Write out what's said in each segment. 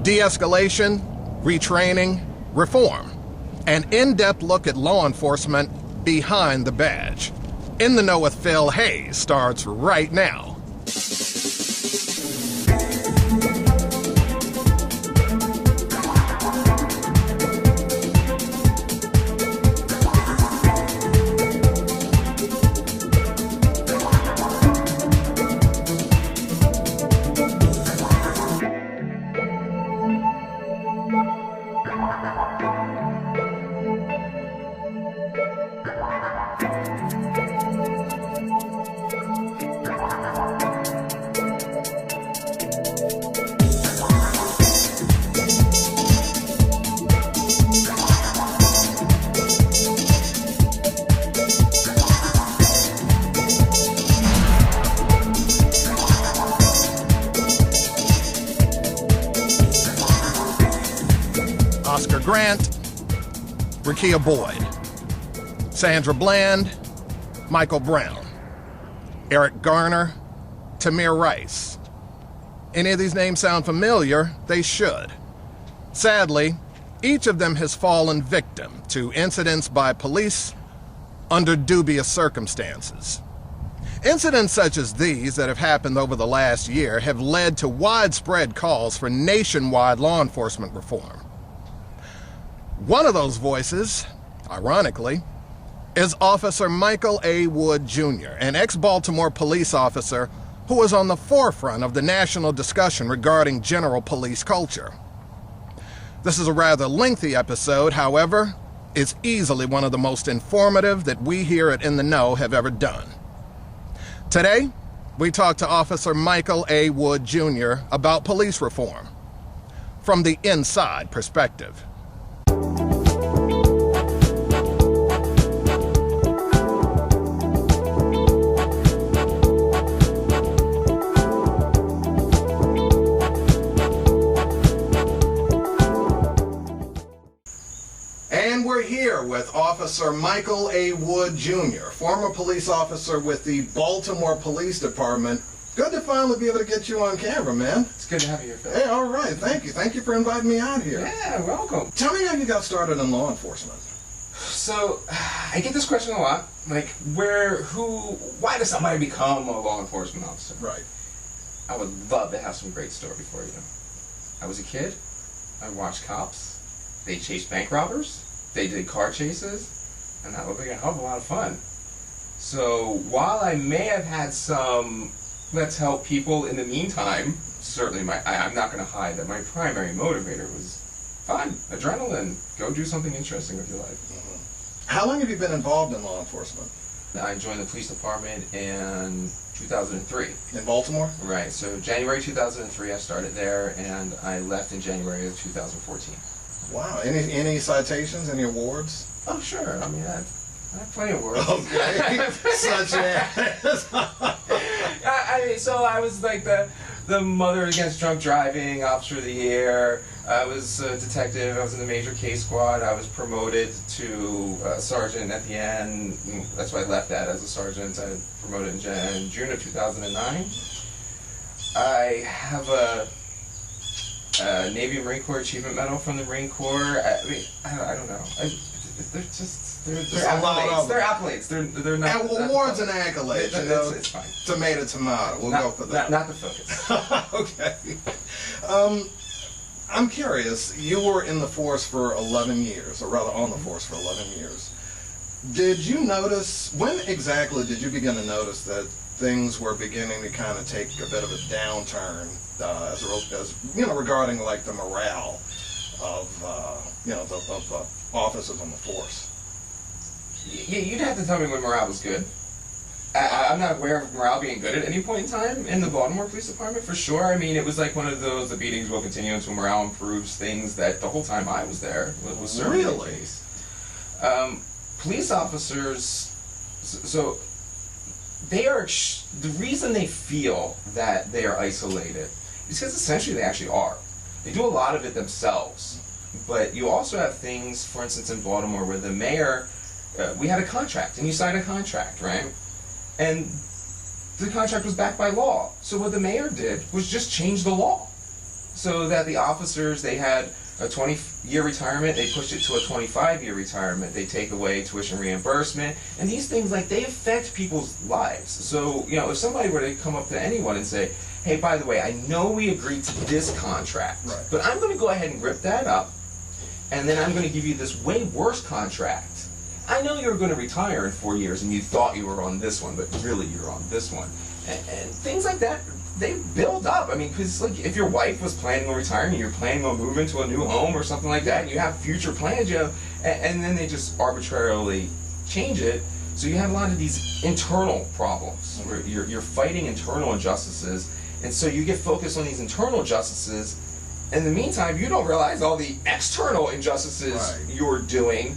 De-escalation, retraining, reform. An in-depth look at law enforcement behind the badge. In the Know with Phil Hayes starts right now. Oscar Grant, Rakia Boyd, Sandra Bland, Michael Brown, Eric Garner, Tamir Rice. Any of these names sound familiar? They should. Sadly, each of them has fallen victim to incidents by police under dubious circumstances. Incidents such as these that have happened over the last year have led to widespread calls for nationwide law enforcement reform. One of those voices, ironically, is Officer Michael A. Wood, Jr., an ex-Baltimore police officer who was on the forefront of the national discussion regarding general police culture. This is a rather lengthy episode, however, it's easily one of the most informative that we here at In the Know have ever done. Today, we talk to Officer Michael A. Wood, Jr. about police reform from the inside perspective. And we're here with Officer Michael A. Wood, Jr., former police officer with the Baltimore Police Department. Good to finally be able to get you on camera, man. It's good to have you here, Phil. Hey, all right, thank you. Thank you for inviting me out here. Yeah, welcome. Tell me how you got started in law enforcement. So, I get this question a lot. Like, why does somebody become a law enforcement officer? Right. I would love to have some great story for you. I was a kid. I watched cops. They chased bank robbers. They did car chases. And that looked like a hell of a lot of fun. So, while I may have had some let's help people in the meantime, certainly I'm not going to hide that my primary motivator was fun, adrenaline, go do something interesting with your life. Mm-hmm. How long have you been involved in law enforcement? I joined the police department in 2003. In Baltimore? Right, so January 2003 I started there, and I left in January of 2014. Wow, any citations, any awards? Oh sure, I mean I have plenty of awards. Okay, such as? So I was like the Mother Against Drunk Driving, Officer of the Year. I was a detective. I was in the major case squad. I was promoted to sergeant at the end. That's why I left that as a sergeant. I promoted in June of 2009. I have a Navy and Marine Corps Achievement Medal from the Marine Corps. I mean, I don't know. They're accolades. They're accolades. They're not. And awards and accolades. It's fine. Tomato. We'll go for that. Not the focus. Okay. I'm curious. You were in the force for 11 years, or rather on the force for 11 years. Did you notice, when exactly did you begin to notice that things were beginning to kind of take a bit of a downturn as regarding like the morale of the officers on the force? Yeah, you'd have to tell me when morale was good. I'm not aware of morale being good at any point in time in the Baltimore Police Department, for sure. I mean, it was like one of those, the beatings will continue until morale improves, things that the whole time I was there was certainly the case. Police officers, so they are, the reason they feel that they are isolated is because essentially they actually are. They do a lot of it themselves. But you also have things, for instance, in Baltimore where the mayor, we had a contract, and you signed a contract, right? And the contract was backed by law. So what the mayor did was just change the law. so that the officers, they had a 20-year retirement, they pushed it to a 25-year retirement. They take away tuition reimbursement, and these things, like, they affect people's lives. So, you know, if somebody were to come up to anyone and say, hey, by the way, I know we agreed to this contract, Right. but I'm going to go ahead and rip that up, and then I'm going to give you this way worse contract. I know you were going to retire in 4 years, and you thought you were on this one, but really you're on this one. And things like that, they build up. I mean, because like if your wife was planning on retiring, you're planning on moving to a new home or something like that, and you have future plans, you know, and then they just arbitrarily change it. So you have a lot of these internal problems where you're fighting internal injustices, and so you get focused on these internal injustices. In the meantime, you don't realize all the external injustices Right. you're doing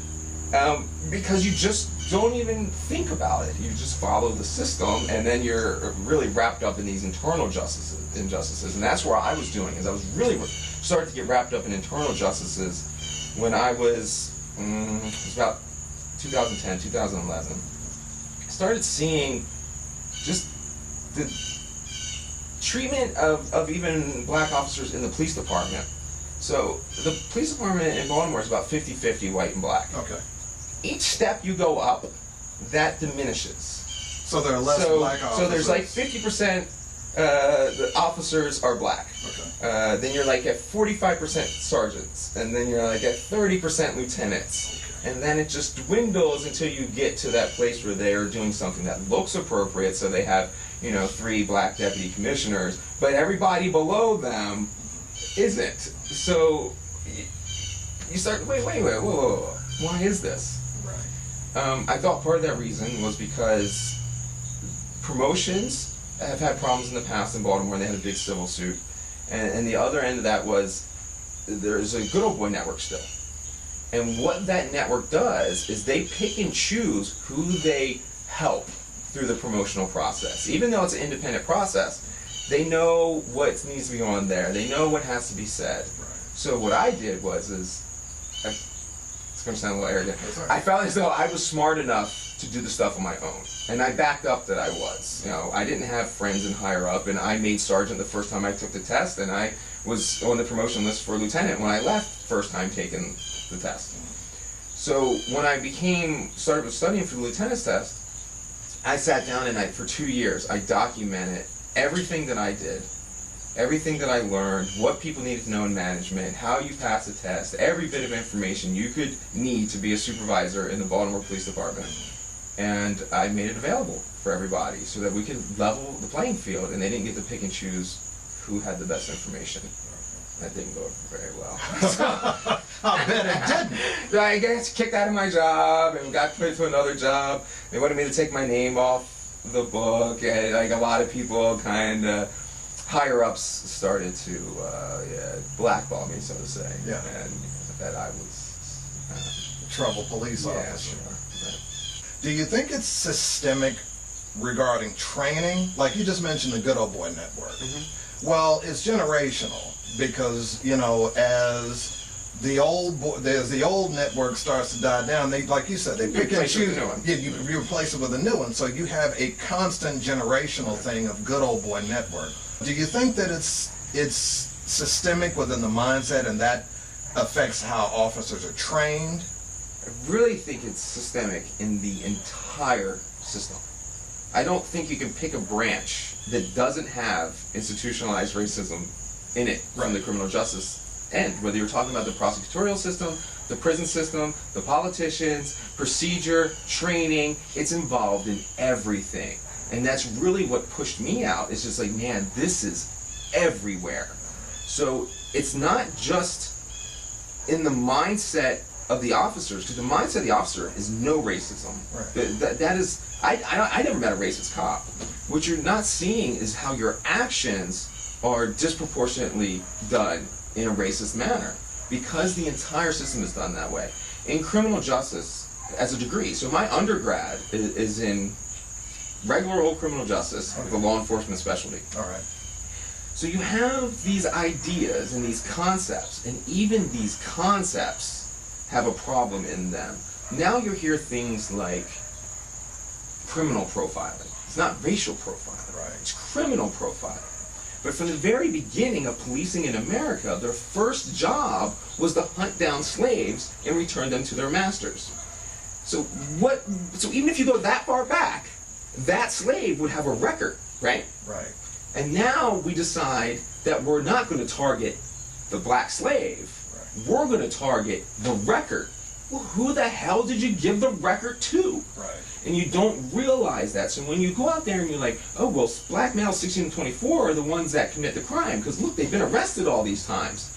because you just don't even think about it. You just follow the system, and then you're really wrapped up in these internal injustices. And that's where I was doing, is I was really started to get wrapped up in internal justices when I was, it was about 2010, 2011. I started seeing just the treatment of even black officers in the police department. So the police department in Baltimore is about 50-50 white and black. Okay. Each step you go up, that diminishes. So there are less black officers. So there's like 50% the officers are black. Okay. Then you're like at 45% sergeants, and then you're like at 30% lieutenants. Okay. And then it just dwindles until you get to that place where they are doing something that looks appropriate, so they have, you know, 3 black deputy commissioners, but everybody below them isn't. So you start, wait, whoa. Why is this? Right. I thought part of that reason was because promotions have had problems in the past in Baltimore, and they had a big civil suit. And the other end of that was there's a good old boy network still. And what that network does is they pick and choose who they help through the promotional process. Even though it's an independent process, they know what needs to be on there. They know what has to be said. Right. So what I did was, it's going to sound a little arrogant, Right. I felt as though I was smart enough to do the stuff on my own. And I backed up that I was. You know, I didn't have friends in higher up, and I made sergeant the first time I took the test, and I was on the promotion list for lieutenant when I left first time taking the test. So when I started studying for the lieutenant's test, I sat down and for 2 years, I documented everything that I did, everything that I learned, what people needed to know in management, how you pass the test, every bit of information you could need to be a supervisor in the Baltimore Police Department. And I made it available for everybody so that we could level the playing field, and they didn't get to pick and choose who had the best information. That didn't go very well. I bet it didn't. So I got kicked out of my job and got put to another job. They wanted me to take my name off the book, and like a lot of people kind of higher ups started to blackball me, so to say. Yeah. And that I was Trouble police yeah, officer. sure. Do you think it's systemic regarding training? Like you just mentioned the good old boy network. Mm-hmm. Well, it's generational because, you know, as the old network starts to die down, they, like you said, they pick and replace it with choose. a new one. Yeah, you replace it with a new one. So you have a constant generational thing of good old boy network. Do you think that it's systemic within the mindset, and that affects how officers are trained? I really think it's systemic in the entire system. I don't think you can pick a branch that doesn't have institutionalized racism in it from the criminal justice end. Whether you're talking about the prosecutorial system, the prison system, the politicians, procedure, training, it's involved in everything. And that's really what pushed me out. It's just like, man, this is everywhere. So it's not just in the mindset of the officers, because the mindset of the officer is no racism. Right. That is, I never met a racist cop. What you're not seeing is how your actions are disproportionately done in a racist manner, because the entire system is done that way. In criminal justice, as a degree, so my undergrad is in regular old criminal justice with a law enforcement specialty. All right. So you have these ideas and these concepts, and even these concepts have a problem in them. Now you hear things like criminal profiling. It's not racial profiling. Right. It's criminal profiling. But from the very beginning of policing in America, their first job was to hunt down slaves and return them to their masters. So even if you go that far back, that slave would have a record, right? Right. And now we decide that we're not going to target the black slave. Right. We're going to target the record. Well, who the hell did you give the record to? Right. And you don't realize that. So when you go out there and you're like, oh, well, black males 16 to 24 are the ones that commit the crime, because look, they've been arrested all these times.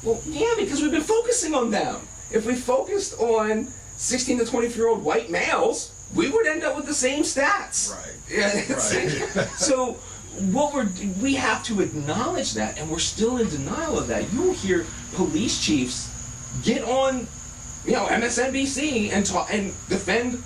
Well, yeah, because we've been focusing on them. If we focused on 16 to 24-year-old white males, we would end up with the same stats. Right. Yeah. Right. So we have to acknowledge that, and we're still in denial of that. You'll hear police chiefs get on, MSNBC and talk and defend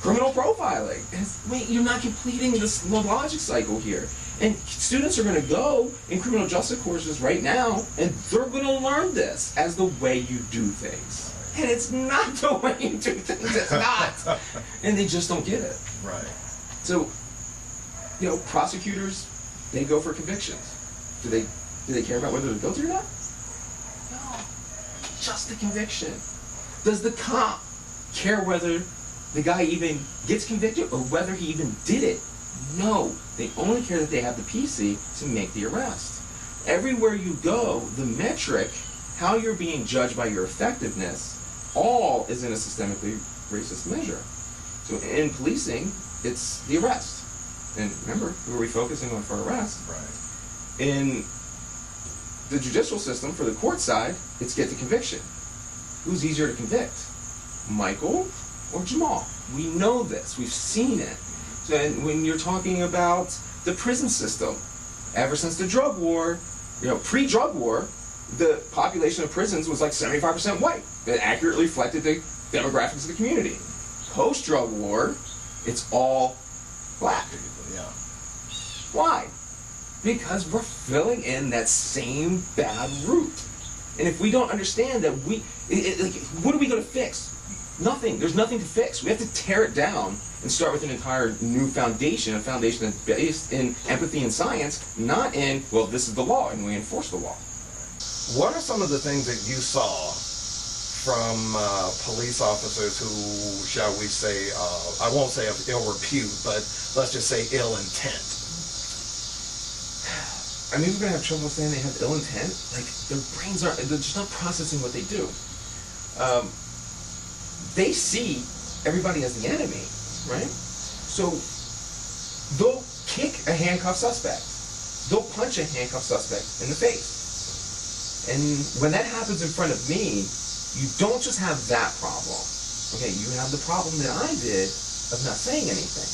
criminal profiling. Wait, you're not completing this logic cycle here. And students are going to go in criminal justice courses right now, and they're going to learn this as the way you do things. And it's not the way you do things. It's not. And they just don't get it. Right. So, prosecutors, they go for convictions. Do they care about whether they're guilty or not? No. Just the conviction. Does the cop care whether the guy even gets convicted or whether he even did it? No. They only care that they have the PC to make the arrest. Everywhere you go, the metric, how you're being judged by your effectiveness, all is in a systemically racist measure. So in policing, it's the arrest. And remember, who are we focusing on for arrest? Right. In the judicial system, for the court side, it's get the conviction. Who's easier to convict? Michael or Jamal? We know this. We've seen it. And when you're talking about the prison system, ever since the drug war, pre-drug war, the population of prisons was like 75% white. That accurately reflected the demographics of the community. Post-drug war, it's all black. Yeah. Why? Because we're filling in that same bad route. And if we don't understand that what are we going to fix? Nothing. There's nothing to fix. We have to tear it down and start with an entire new foundation, a foundation that's based in empathy and science, not in, well, this is the law and we enforce the law. What are some of the things that you saw from police officers who, shall we say, I won't say of ill repute, but let's just say ill intent? I mean, we're going to have trouble saying they have ill intent. Like, their brains they're just not processing what they do. They see everybody as the enemy, right? So they'll kick a handcuffed suspect. They'll punch a handcuffed suspect in the face. And when that happens in front of me, you don't just have that problem. Okay, you have the problem that I did of not saying anything.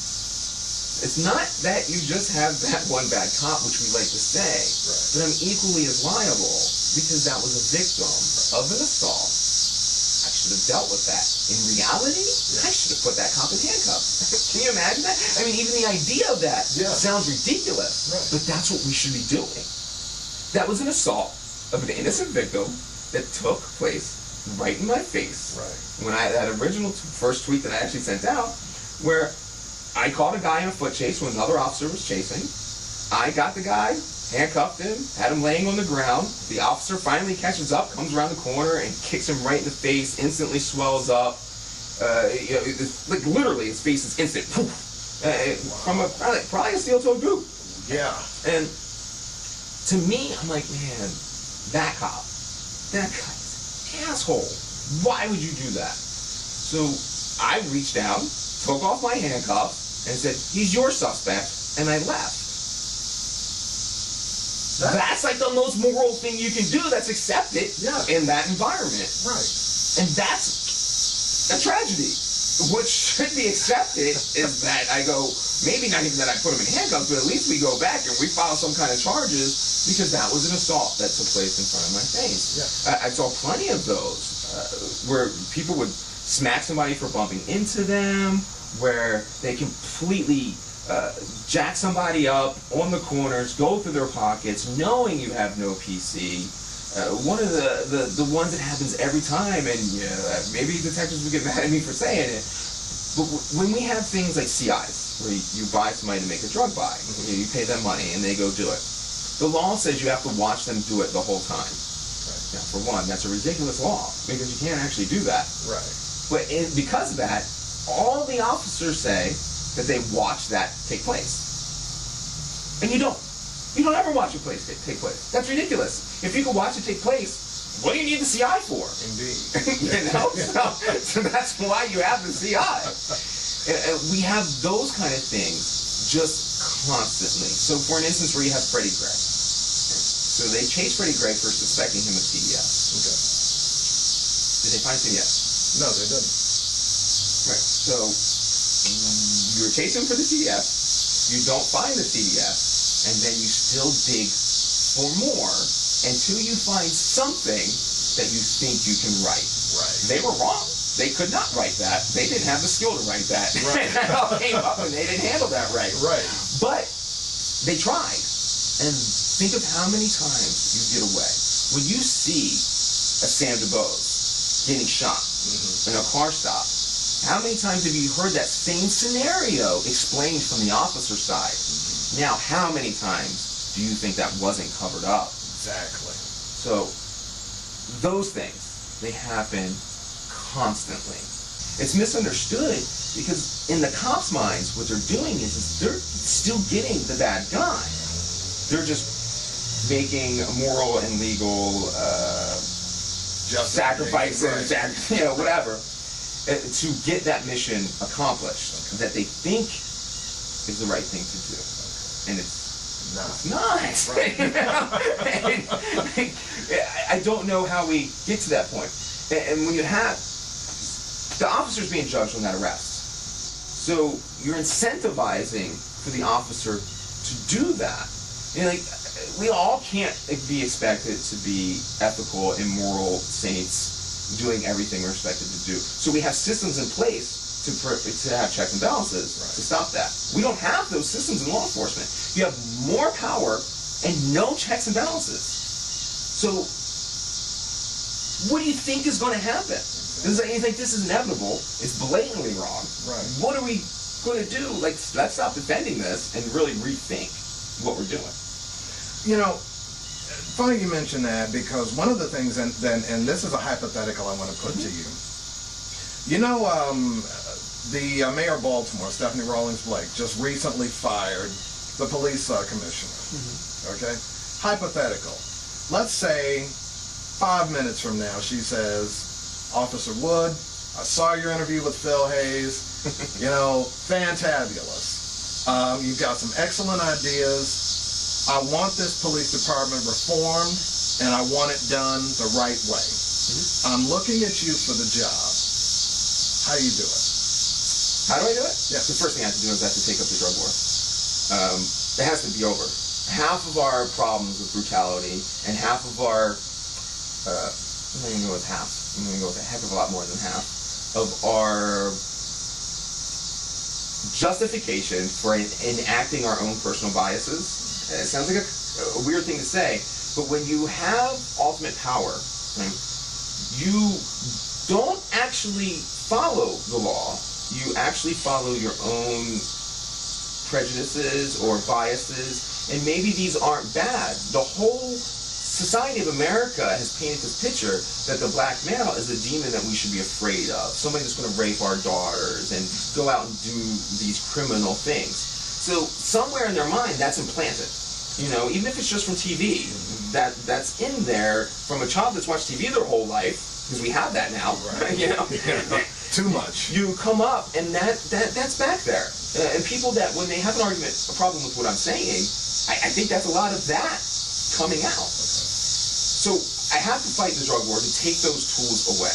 It's not that you just have that one bad cop, which we like to say, right, but I'm equally as liable because that was a victim of an assault. I should have dealt with that. In reality, I should have put that cop in handcuffs. Can you imagine that? I mean, even the idea of that sounds ridiculous, right, but that's what we should be doing. That was an assault of an innocent victim that took place right in my face. Right. When that original first tweet that I actually sent out, where I caught a guy in a foot chase when another officer was chasing. I got the guy, handcuffed him, had him laying on the ground. The officer finally catches up, comes around the corner, and kicks him right in the face, instantly swells up. Like literally, his face is instant. Poof, from probably a steel-toed boot. Yeah. And to me, I'm like, man, that guy's an asshole. Why would you do that? So I reached out, took off my handcuffs, and said, he's your suspect, and I left. That's like the most moral thing you can do that's accepted in that environment. Right. And that's a tragedy. What should be accepted is that I go, maybe not even that I put him in handcuffs, but at least we go back and we file some kind of charges because that was an assault that took place in front of my face. Yeah. I saw plenty of those where people would smack somebody for bumping into them, where they completely jack somebody up on the corners, go through their pockets, knowing you have no PC. One of the ones that happens every time, and maybe detectives would get mad at me for saying it, but when we have things like CIs, where you buy somebody to make a drug buy, you pay them money and they go do it. The law says you have to watch them do it the whole time. Now, for one, that's a ridiculous law because you can't actually do that. Right. But because of that, all the officers say that they watch that take place. And you don't. You don't ever watch a place take place. That's ridiculous. If you can watch it take place, what do you need the CI for? Indeed. You know? So that's why you have the CI. We have those kind of things just constantly. So for an instance where you have Freddie Gray. So they chased Freddie Gray for suspecting him of CDS. Okay. Did they find CDS? No, they didn't. Right. So you're chasing for the CDS. You don't find the CDS, and then you still dig for more until you find something that you think you can write. Right. They were wrong. They could not write that. They didn't have the skill to write that. Right. That all came up, and they didn't handle that right. Right. But they tried. And think of how many times you get away. When you see a Sandra Bowes getting shot in a car stop, how many times have you heard that same scenario explained from the officer's side? Now, how many times do you think that wasn't covered up? Exactly. So, those things, they happen constantly. It's misunderstood because in the cops' minds, what they're doing is they're still getting the bad guy. They're just making moral and legal sacrifices, right. whatever, to get that mission accomplished that they think is the right thing to do, and it's not. Right. I don't know how we get to that point. And when you have the officer's being judged on that arrest, so you're incentivizing for the officer to do that. We all can't be expected to be ethical and moral saints doing everything we're expected to do. So we have systems in place to have checks and balances to stop that. We don't have those systems in law enforcement. You have more power and no checks and balances. So what do you think is going to happen? You think this is inevitable? It's blatantly wrong. Right. What are we going to do? Let's stop defending this and really rethink what we're doing. Funny you mention that, because one of the things, and this is a hypothetical I want to put to you. The mayor of Baltimore, Stephanie Rawlings Blake, just recently fired the police commissioner. Okay? Hypothetical. Let's say 5 minutes from now she says, Officer Wood, I saw your interview with Phil Hayes. Fantabulous. You've got some excellent ideas. I want this police department reformed, and I want it done the right way. I'm looking at you for the job. How do you do it? How do I do it? Yeah. The first thing I have to do is I have to take up the drug war. It has to be over. Half of our problems with brutality and half of our, I'm not even going to go with half. I'm going to go with a heck of a lot more than half of our justification for enacting our own personal biases. It sounds like a weird thing to say, but when you have ultimate power, right, you don't actually follow the law. You actually follow your own prejudices or biases, and maybe these aren't bad. The whole society of America has painted this picture that the black male is a demon that we should be afraid of, somebody that's going to rape our daughters and go out and do these criminal things. So somewhere in their mind, that's implanted. Even if it's just from TV, that's in there from a child that's watched TV their whole life, because we have that now. Right. Too much. You come up, and that's back there. And people that, when they have a problem with what I'm saying, I think that's a lot of that coming out. So I have to fight the drug war to take those tools away.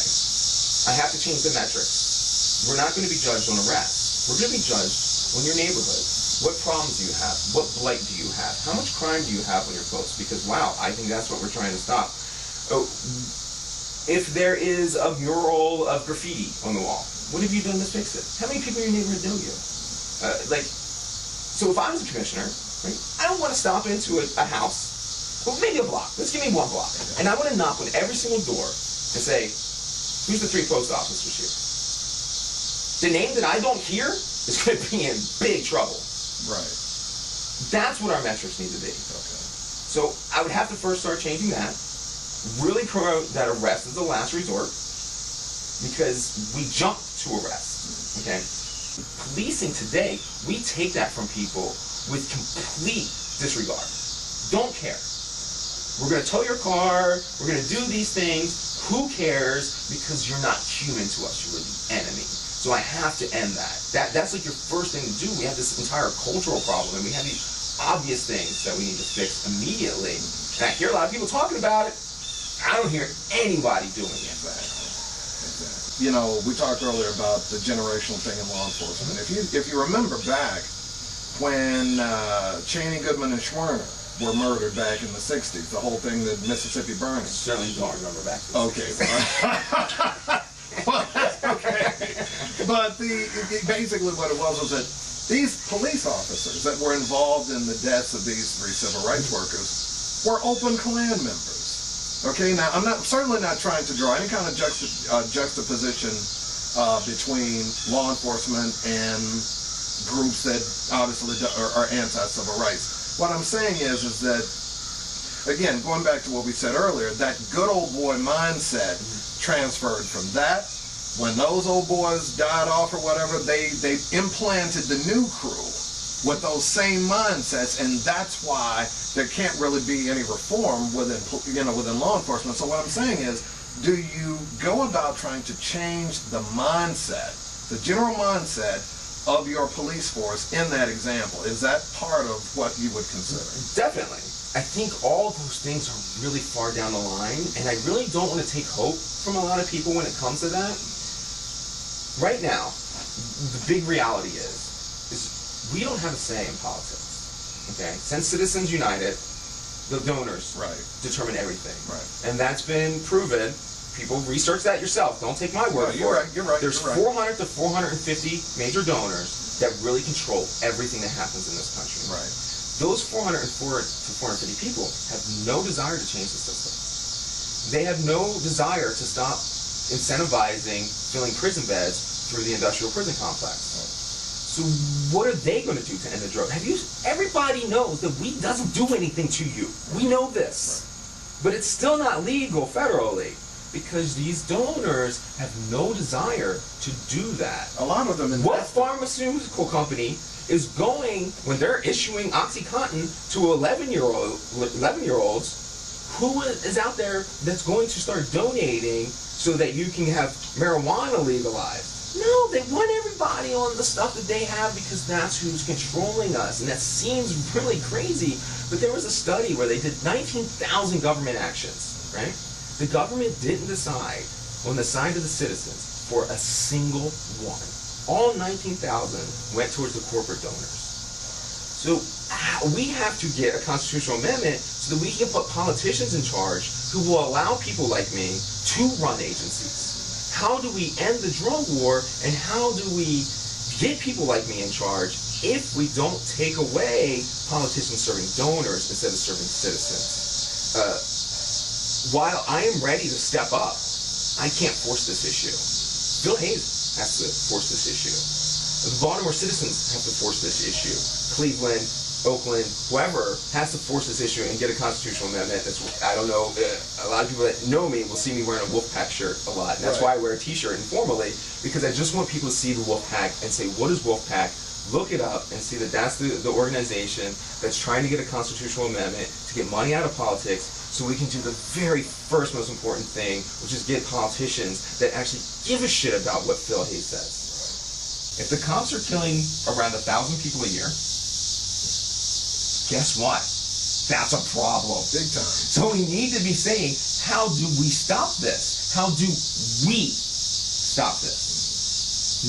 I have to change the metrics. We're not going to be judged on arrests. We're going to be judged on your neighborhood. What problems do you have? What blight do you have? How much crime do you have on your books? Because, wow, I think that's what we're trying to stop. If there is a mural of graffiti on the wall, what have you done to fix it? How many people in your neighborhood know you? So if I was a commissioner, right, I don't want to stop into a house, well, maybe a block. Let's give me one block. And I want to knock on every single door and say, who's the 3 post officers here? The name that I don't hear is going to be in big trouble. Right. That's what our metrics need to be. Okay. So I would have to first start changing that. Really promote that arrest is the last resort, because we jump to arrest. Okay? Policing today, we take that from people with complete disregard. Don't care. We're going to tow your car. We're going to do these things. Who cares? Because you're not human to us. You're the enemy. So I have to end that. That's like your first thing to do. We have this entire cultural problem, and we have these obvious things that we need to fix immediately. And I hear a lot of people talking about it. I don't hear anybody doing it. You know, we talked earlier about the generational thing in law enforcement. If you remember back when Cheney, Goodman, and Schwerner were murdered back in the 60s, the whole thing, the Mississippi burning. Certainly don't remember back to the Okay. 60s. Well, okay. But basically what it was that these police officers that were involved in the deaths of these 3 civil rights workers were open Klan members. Okay, now I'm certainly not trying to draw any kind of juxtaposition between law enforcement and groups that obviously are anti-civil rights. What I'm saying is that, again, going back to what we said earlier, that good old boy mindset transferred from that. When those old boys died off or whatever, they implanted the new crew with those same mindsets, and that's why there can't really be any reform within law enforcement. So what I'm saying is, do you go about trying to change the mindset, the general mindset of your police force in that example? Is that part of what you would consider? Definitely. I think all those things are really far down the line, and I really don't want to take hope from a lot of people when it comes to that. Right now, the big reality is we don't have a say in politics. Okay? Since Citizens United, the donors determine everything. Right. And that's been proven. People research that yourself. Don't take my word for it. You're right. There's 400 to 450 major donors that really control everything that happens in this country. Right. Those 404 to 450 people have no desire to change the system. They have no desire to stop incentivizing filling prison beds through the industrial prison complex. So what are they going to do to end the drug? Everybody knows that weed doesn't do anything to you. We know this. But it's still not legal federally because these donors have no desire to do that. A lot of them. What pharmaceutical company is going, when they're issuing OxyContin to 11-year-olds, who is out there that's going to start donating so that you can have marijuana legalized? No, they want everybody on the stuff that they have because that's who's controlling us. And that seems really crazy. But there was a study where they did 19,000 government actions, right? The government didn't decide on the side of the citizens for a single one. All 19,000 went towards the corporate donors. So we have to get a constitutional amendment so that we can put politicians in charge who will allow people like me to run agencies. How do we end the drug war, and how do we get people like me in charge if we don't take away politicians serving donors instead of serving citizens? While I am ready to step up, I can't force this issue. Bill Hayes has to force this issue. The Baltimore citizens have to force this issue. Cleveland, Oakland, whoever has to force this issue and get a constitutional amendment. I don't know, a lot of people that know me will see me wearing a Wolfpack shirt a lot. And that's why I wear a t-shirt informally, because I just want people to see the Wolfpack and say, what is Wolfpack? Look it up and see that that's the organization that's trying to get a constitutional amendment to get money out of politics so we can do the very first most important thing, which is get politicians that actually give a shit about what Phil Hayes says. If the cops are killing around 1,000 people a year, guess what? That's a problem. Big time. So we need to be saying, how do we stop this? How do we stop this?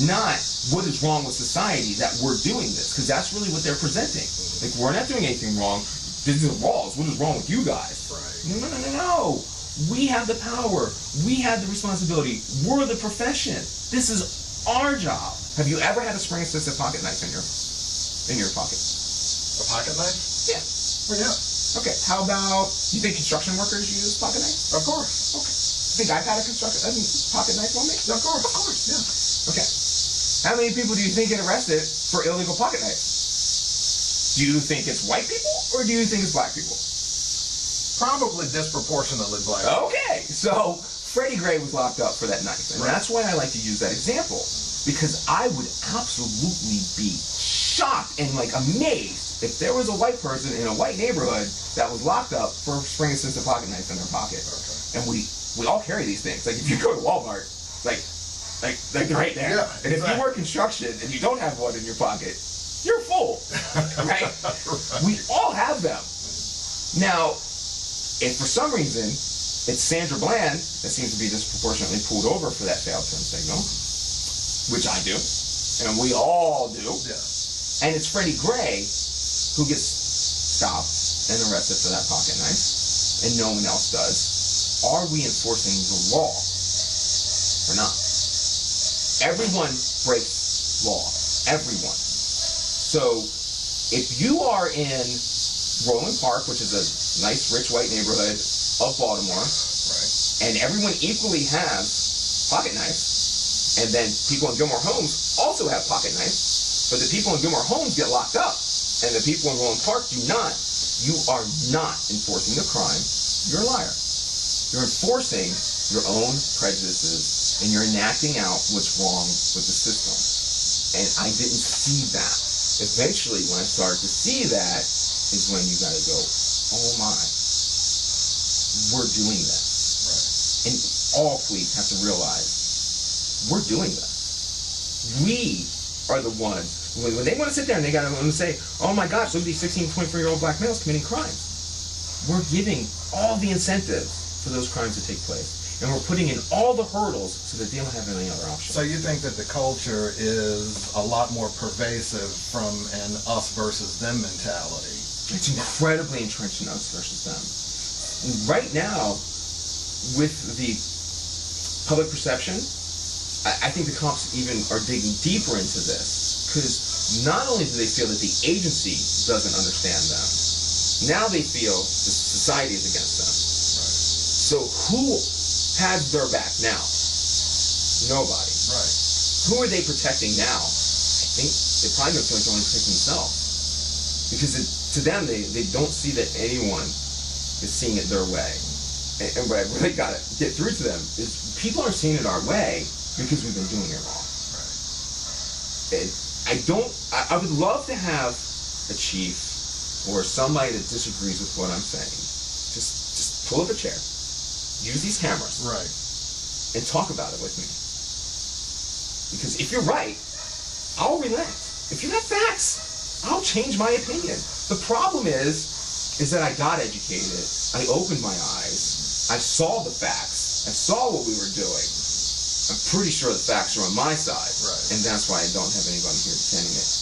Not what is wrong with society that we're doing this, because that's really what they're presenting. Like, we're not doing anything wrong. These are the laws. What is wrong with you guys? Right. No. We have the power. We have the responsibility. We're the profession. This is our job. Have you ever had a spring-assisted pocket knife in your pocket? A pocket knife? Yeah. Well, yeah. Okay. How about, you think construction workers use pocket knives? Of course. Okay. Think I've had a pocket knife on me? Of course, yeah. Okay. How many people do you think get arrested for illegal pocket knives? Do you think it's white people or do you think it's black people? Probably disproportionately black. Okay, so Freddie Gray was locked up for that knife, and that's why I like to use that example, because I would absolutely be shocked and like amazed if there was a white person in a white neighborhood that was locked up for spraying assisted pocket knife in their pocket. Okay. And we all carry these things. Like if you go to Walmart, like they're right there. Yeah, and if you work construction and you don't have one in your pocket, you're a fool, right? We all have them. Now, if for some reason it's Sandra Bland that seems to be disproportionately pulled over for that failed turn signal, which I do, and we all do, and it's Freddie Gray who gets stopped and arrested for that pocket knife, and no one else does, are we enforcing the law or not? Everyone breaks law. Everyone. So if you are in Roland Park, which is a nice, rich, white neighborhood of Baltimore, and everyone equally has pocket knives, and then people in Gilmore Homes also have pocket knives, but the people in Gilmore Homes get locked up, and the people in Roland Park do not, you are not enforcing the crime. You're a liar. You're enforcing your own prejudices, and you're enacting out what's wrong with the system. And I didn't see that. Eventually, when I started to see that, is when you gotta go, oh my, we're doing this. Right. And all police have to realize, we're doing this. We are the ones, when they want to sit there and they gotta say, oh my gosh, look at these 16, 24-year-old black males committing crimes. We're giving all the incentives for those crimes to take place. And we're putting in all the hurdles so that they don't have any other option. So you think that the culture is a lot more pervasive from an us versus them mentality? It's incredibly entrenched in us versus them. Right now, with the public perception, I think the cops even are digging deeper into this, because not only do they feel that the agency doesn't understand them, now they feel the society is against them. Right. So who has their back now? Nobody. Right. Who are they protecting now? I think they probably don't feel like they're only protecting themselves. Because to them, they don't see that anyone is seeing it their way. And what I really got to get through to them is people are seeing it our way because we've been doing it wrong. Right. And I would love to have a chief or somebody that disagrees with what I'm saying. Just pull up a chair, use these cameras, right, and talk about it with me. Because if you're right, I'll relent. If you have facts, I'll change my opinion. The problem is that I got educated. I opened my eyes. I saw the facts. I saw what we were doing. I'm pretty sure the facts are on my side. Right. And that's why I don't have anybody here defending it.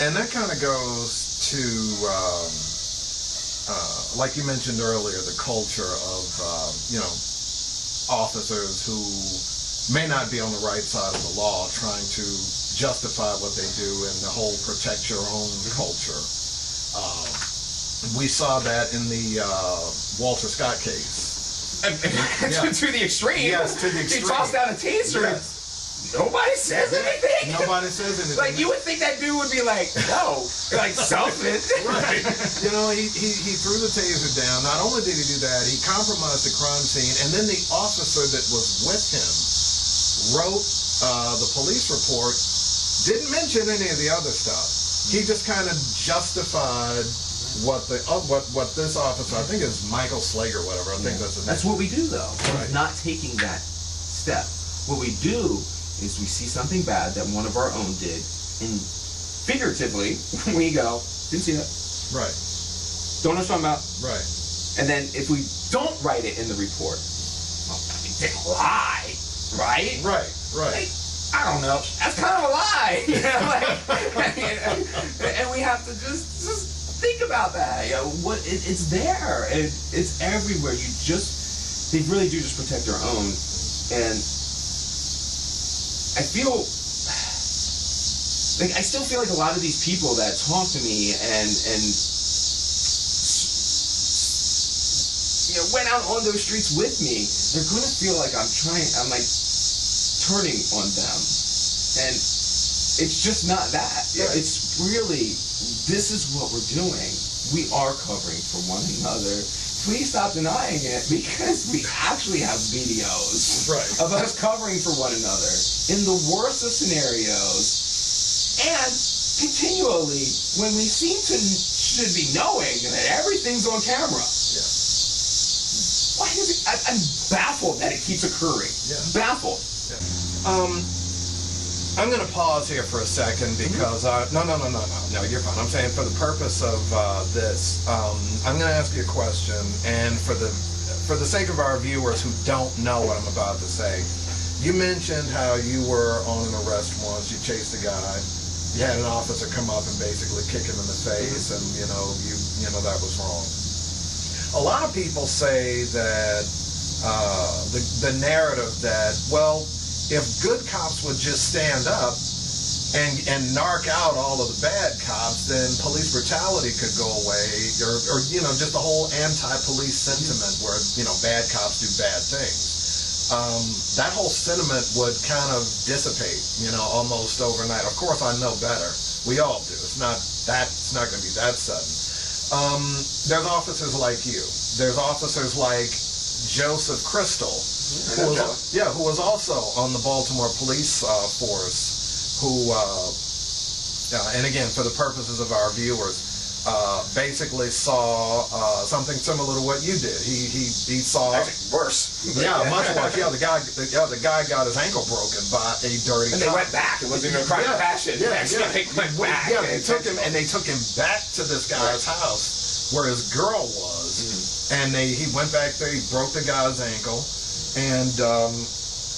And that kind of goes to, like you mentioned earlier, the culture of, officers who may not be on the right side of the law trying to justify what they do and the whole protect your own culture. We saw that in the Walter Scott case. To the extreme. Yes, to the extreme. He tossed out a taser. Yes. Nobody says anything. Nobody says anything. Like, you would think that dude would be like, no, like something. Right. He threw the taser down. Not only did he do that, he compromised the crime scene, and then the officer that was with him wrote the police report, didn't mention any of the other stuff. He just kind of justified what this officer, I think it's Michael Slager, whatever. I think that's his name. That's what we do, though. Right. Not taking that step. What we do is we see something bad that one of our own did, and figuratively, we go, didn't see that. Right. Don't know what I'm talking about. Right. And then if we don't write it in the report, well, I mean, they lie, right? Right. Like, I don't know. That's kind of a lie. You know, and we have to just think about that. You know, it's there. It's everywhere. They really do just protect their own. And I still feel like a lot of these people that talk to me and went out on those streets with me, they're gonna feel like I'm like turning on them, and it's just not that. Yeah. It's really, this is what we're doing. we are covering for one another. Please stop denying it, because we actually have videos of us covering for one another in the worst of scenarios, and continually when we should be knowing that everything's on camera. Yeah. Why is it? I'm baffled that it keeps occurring. Yeah. Baffled. Yeah. I'm going to pause here for a second because no, you're fine. I'm saying for the purpose of this, I'm going to ask you a question, and for the sake of our viewers who don't know what I'm about to say, you mentioned how you were on an arrest once. You chased a guy. You had an officer come up and basically kick him in the face, and you know that was wrong. A lot of people say that the narrative that, well, if good cops would just stand up and narc out all of the bad cops, then police brutality could go away, or just the whole anti-police sentiment where bad cops do bad things. That whole sentiment would kind of dissipate, almost overnight. Of course, I know better. We all do. It's not going to be that sudden. There's officers like you. There's officers like Joseph Crystal, who was also on the Baltimore police force, who, and again, for the purposes of our viewers, basically saw something similar to what you did. He saw actually worse. Yeah, much worse. Yeah, the guy got his ankle broken by a dirty. And they went back. It wasn't even a crime of passion. They went back. Yeah, they took him back to this guy's house where his girl was, and he went back there. He broke the guy's ankle, and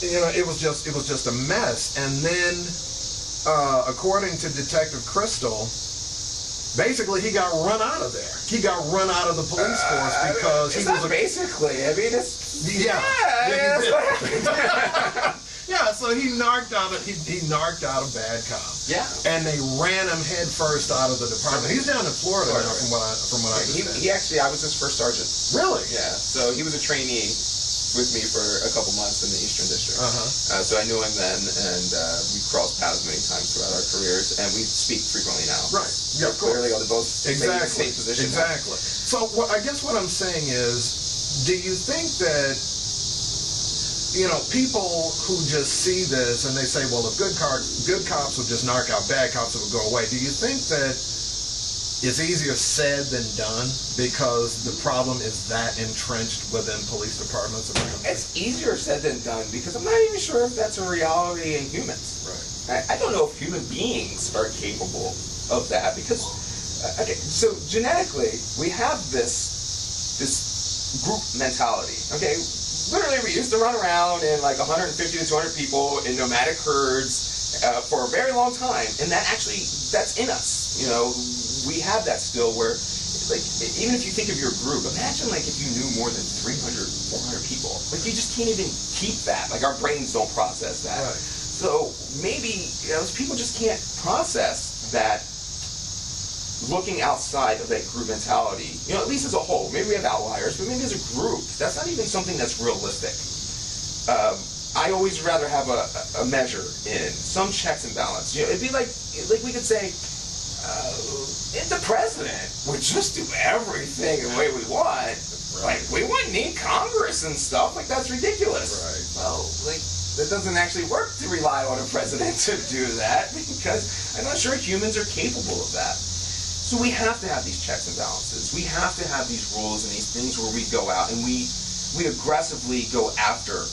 it was just a mess. And then, according to Detective Crystal, basically, he got run out of there. He got run out of the police force because he was basically. I mean, it's so he narked out a bad cop. Yeah. And they ran him head first out of the department. He's down in Florida now, from what I understand. He actually, I was his first sergeant. Really? Yeah. So he was a trainee with me for a couple months in the Eastern District. So I knew him then, and we crossed paths many times throughout our careers, and we speak frequently now. Right. Yeah, of course. Clearly, on both same position. Exactly. So I guess what I'm saying is, do you think that people who just see this and they say, well, if good cops would just narc out bad cops, it would go away? Do you think that it's easier said than done because the problem is that entrenched within police departments? It's easier said than done because I'm not even sure if that's a reality in humans. Right. I don't know if human beings are capable of that because, so genetically we have this group mentality. Okay, literally we used to run around in like 150 to 200 people in nomadic herds for a very long time, and that's in us. We have that still where, like, even if you think of your group, imagine like if you knew more than 300, 400 people. Like, you just can't even keep that. Like, our brains don't process that. Right. So maybe those people just can't process that. Looking outside of that group mentality, at least as a whole. Maybe we have outliers, but maybe as a group, that's not even something that's realistic. I always rather have a measure in some checks and balance. It'd be like we could say, if the president would just do everything the way we want, like we wouldn't need Congress and stuff. Like, that's ridiculous. Right. Well, like, that doesn't actually work to rely on a president to do that, because I'm not sure humans are capable of that. So we have to have these checks and balances. We have to have these rules and these things where we go out and we aggressively go after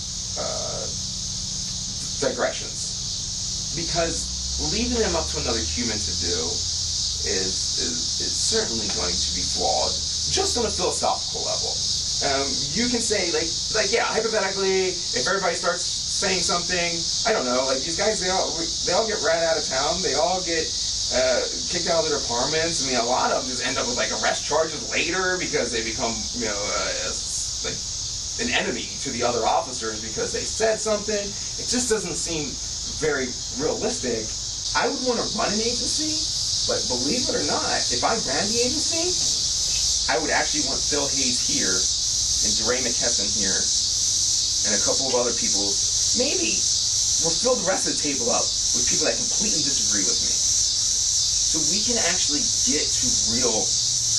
digressions, because leaving them up to another human to do is certainly going to be flawed, just on a philosophical level. You can say, like yeah, hypothetically, if everybody starts saying something, I don't know, like these guys, they all get ran out of town, they all get kicked out of their departments. I mean, a lot of them just end up with like arrest charges later because they become, like an enemy to the other officers because they said something. It just doesn't seem very realistic. I would want to run an agency, but believe it or not, if I ran the agency, I would actually want Phil Hayes here and DeRay McKesson here and a couple of other people. Maybe we'll fill the rest of the table up with people that completely disagree with me, so we can actually get to real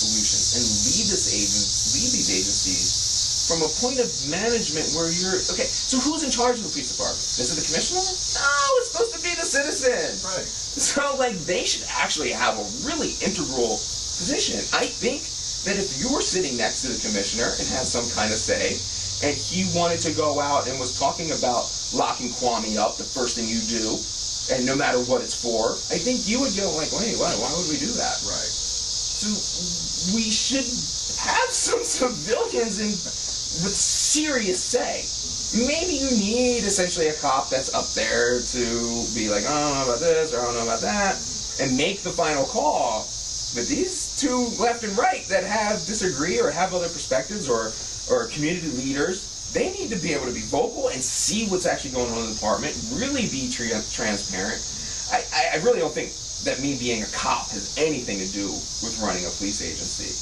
solution and lead these agencies from a point of management where you're, okay, so who's in charge of the police department? Is it the commissioner? No, it's supposed to be the citizen. Right. So, like, they should actually have a really integral position. I think that if you were sitting next to the commissioner and had some kind of say, and he wanted to go out and was talking about locking Kwame up, the first thing you do, and no matter what it's for, I think you would go like, wait, why would we do that? Right. So we should have some civilians with serious say. Maybe you need essentially a cop that's up there to be like, I don't know about this or I don't know about that, and make the final call. But these two left and right that disagree or have other perspectives or community leaders, they need to be able to be vocal and see what's actually going on in the department, really be transparent. I really don't think that me being a cop has anything to do with running a police agency.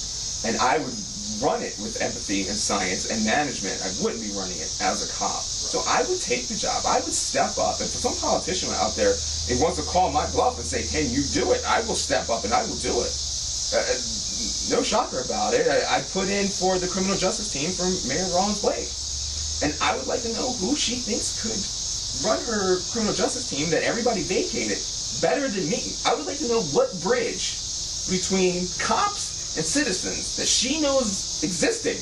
And I would run it with empathy and science and management. I wouldn't be running it as a cop. So I would take the job. I would step up. If some politician out there wants to call my bluff and say, can you do it? I will step up and I will do it. No shocker about it. I put in for the criminal justice team from Mayor Rollins Blake. And I would like to know who she thinks could run her criminal justice team that everybody vacated better than me. I would like to know what bridge between cops and citizens that she knows existing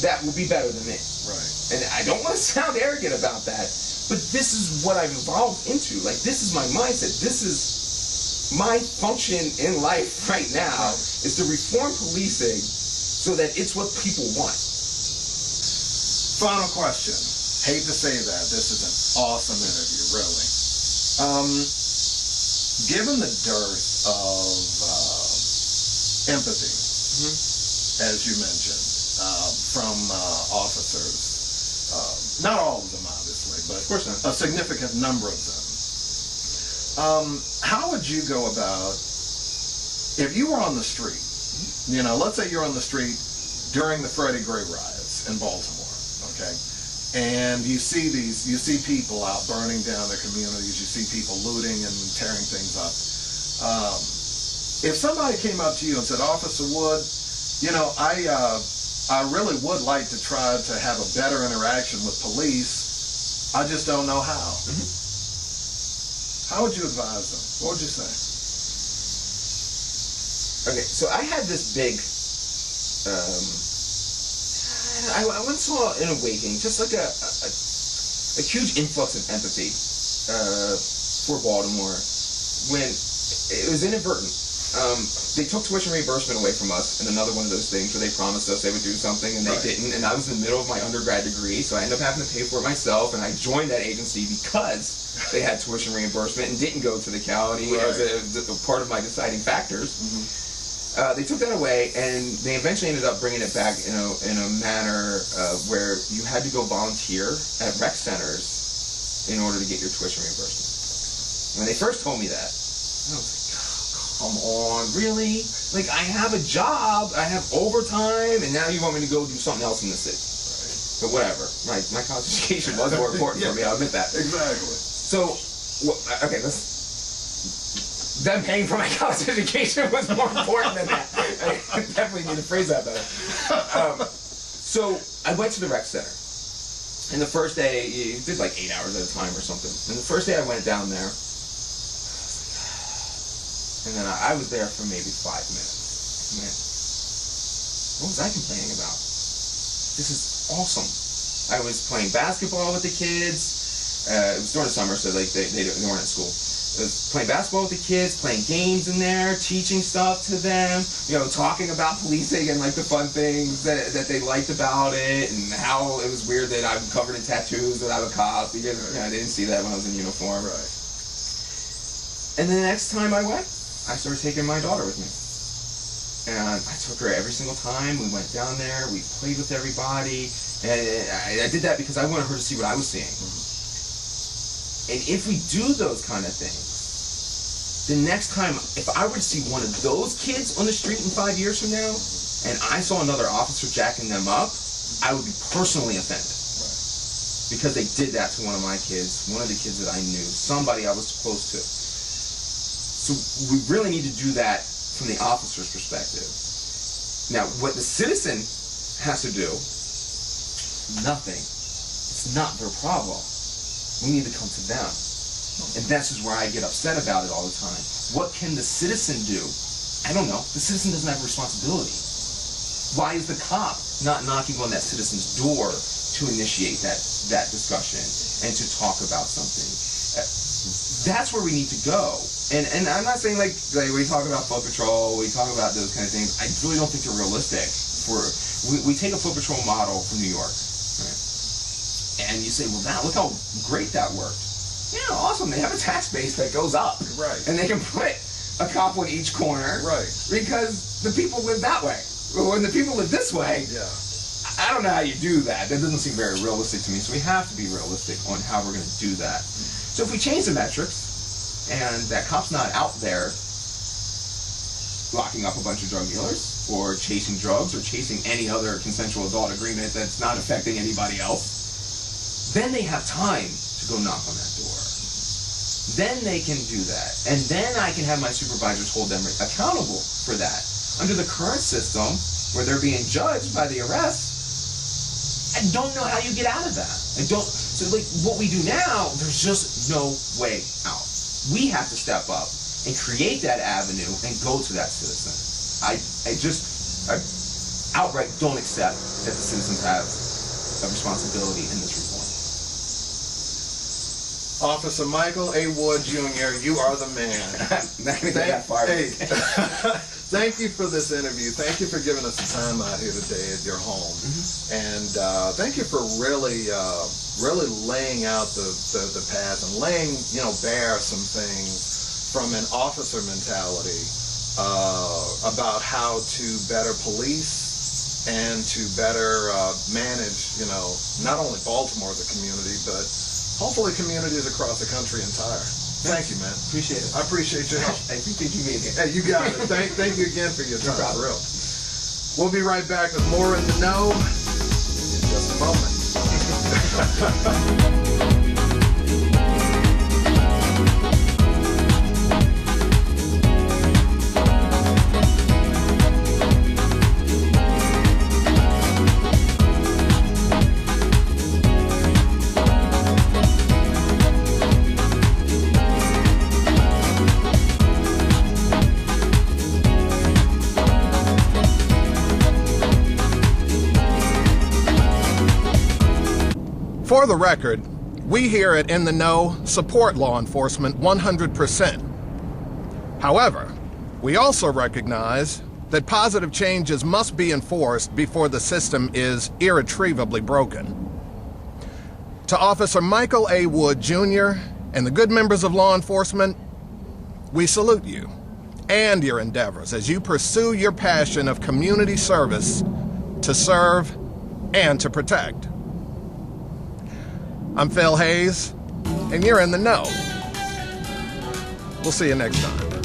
that will be better than me. Right. And I don't want to sound arrogant about that, but this is what I've evolved into. Like, this is my mindset. This is my function in life right now, is to reform policing so that it's what people want. Final question. Hate to say that. This is an awesome interview, really. Given the dearth of empathy, as you mentioned, from officers, not all of them, obviously, but of course not. A significant number of them. How would you go about, if you were on the street, you know, let's say you're on the street during the Freddie Gray riots in Baltimore, okay? And you see people out burning down their communities, you see people looting and tearing things up. If somebody came up to you and said, Officer Wood, you know, I really would like to try to have a better interaction with police, I just don't know how. How would you advise them? What would you say? Okay, so I had this big, I once saw an awakening, just like a huge influx of empathy for Baltimore when it was inadvertent. They took tuition reimbursement away from us, and another one of those things where they promised us they would do something and they didn't, and I was in the middle of my undergrad degree, so I ended up having to pay for it myself, and I joined that agency because they had tuition reimbursement and didn't go to the county as a part of my deciding factors. They took that away, and they eventually ended up bringing it back in a manner where you had to go volunteer at rec centers in order to get your tuition reimbursement. When they first told me that, I was like, come on, really? Like, I have a job, I have overtime, and now you want me to go do something else in the city. But whatever. My college education was more important for me, I'll admit that. Exactly. So, okay, them paying for my college education was more important than that. I definitely need to phrase that better. So, I went to the rec center. And the first day, you did like 8 hours at a time or something. And the first day I went down there, and then I was there for maybe 5 minutes. Man, what was I complaining about? This is awesome. I was playing basketball with the kids. It was during the summer, so like they weren't at school. I was playing basketball with the kids, playing games in there, teaching stuff to them, you know, talking about policing and like the fun things that they liked about it, and how it was weird that I'm covered in tattoos, that I'm a cop, because you know, I didn't see that when I was in uniform. Right. And then the next time I went, I started taking my daughter with me. And I took her every single time. We went down there, we played with everybody, and I did that because I wanted her to see what I was seeing. And if we do those kind of things, the next time, if I were to see one of those kids on the street in 5 years from now, and I saw another officer jacking them up, I would be personally offended. Because they did that to one of my kids, one of the kids that I knew, somebody I was close to. So we really need to do that from the officer's perspective. Now, what the citizen has to do, nothing. It's not their problem. We need to come to them. And this is where I get upset about it all the time. What can the citizen do? I don't know. The citizen doesn't have a responsibility. Why is the cop not knocking on that citizen's door to initiate that discussion and to talk about something? That's where we need to go. And I'm not saying like we talk about foot patrol, we talk about those kind of things. I really don't think they're realistic. We take a foot patrol model from New York, right? And you say, well, now look how great that worked. Yeah, awesome. They have a tax base that goes up, right? And they can put a cop on each corner, right? Because the people live that way. When the people live this way, yeah. I don't know how you do that. That doesn't seem very realistic to me. So we have to be realistic on how we're going to do that. So if we change the metrics, and that cop's not out there locking up a bunch of drug dealers, or chasing drugs, or chasing any other consensual adult agreement that's not affecting anybody else, then they have time to go knock on that door. Then they can do that. And then I can have my supervisors hold them accountable for that. Under the current system, where they're being judged by the arrest, I don't know how you get out of that. So like what we do now, there's just no way out. We have to step up and create that avenue and go to that citizen. I outright don't accept that the citizens have a responsibility in this report. Officer Michael A. Wood, Jr., you are the man. Thank you for this interview. Thank you for giving us the time out here today at your home. And thank you for really laying out the path and laying, bare some things from an officer mentality about how to better police and to better manage, not only Baltimore as a community, but hopefully communities across the country entire. Thank you, man. Appreciate it. I appreciate your help. I appreciate you being here. Hey, you got it. Thank you again for your time. No problem. For real. We'll be right back with more In the Know in just a moment. For the record, we here at In the Know support law enforcement 100%. However, we also recognize that positive changes must be enforced before the system is irretrievably broken. To Officer Michael A. Wood, Jr. and the good members of law enforcement, we salute you and your endeavors as you pursue your passion of community service to serve and to protect. I'm Phil Hayes, and you're In the Know. We'll see you next time.